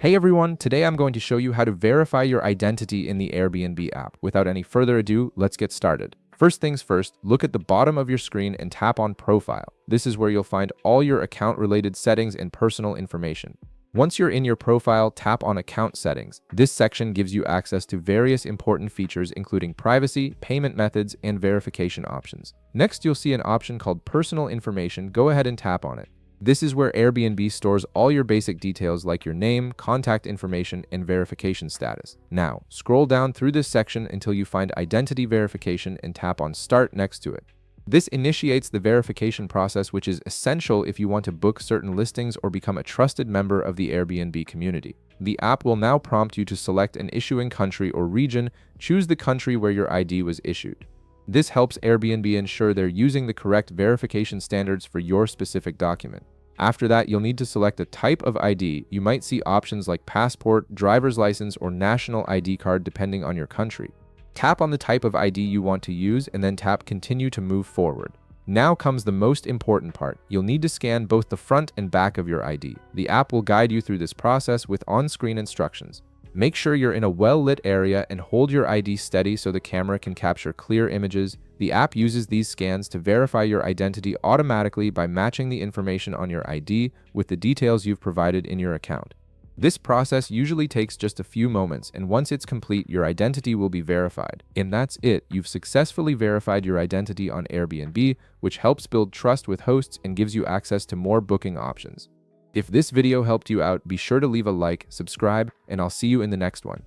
Hey everyone, today I'm going to show you how to verify your identity in the Airbnb app. Without any further ado, let's get started. First things first, look at the bottom of your screen and tap on Profile. This is where you'll find all your account-related settings and personal information. Once you're in your profile, tap on Account Settings. This section gives you access to various important features including privacy, payment methods, and verification options. Next, you'll see an option called Personal Information. Go ahead and tap on it. This is where Airbnb stores all your basic details like your name, contact information, and verification status. Now, scroll down through this section until you find Identity Verification and tap on Start next to it. This initiates the verification process, which is essential if you want to book certain listings or become a trusted member of the Airbnb community. The app will now prompt you to select an issuing country or region. Choose the country where your ID was issued. This helps Airbnb ensure they're using the correct verification standards for your specific document. After that, you'll need to select a type of ID. You might see options like passport, driver's license, or national ID card depending on your country. Tap on the type of ID you want to use and then tap Continue to move forward. Now comes the most important part. You'll need to scan both the front and back of your ID. The app will guide you through this process with on-screen instructions. Make sure you're in a well-lit area and hold your ID steady so the camera can capture clear images. The app uses these scans to verify your identity automatically by matching the information on your ID with the details you've provided in your account. This process usually takes just a few moments, and once it's complete, your identity will be verified. And that's it. You've successfully verified your identity on Airbnb, which helps build trust with hosts and gives you access to more booking options. If this video helped you out, be sure to leave a like, subscribe, and I'll see you in the next one.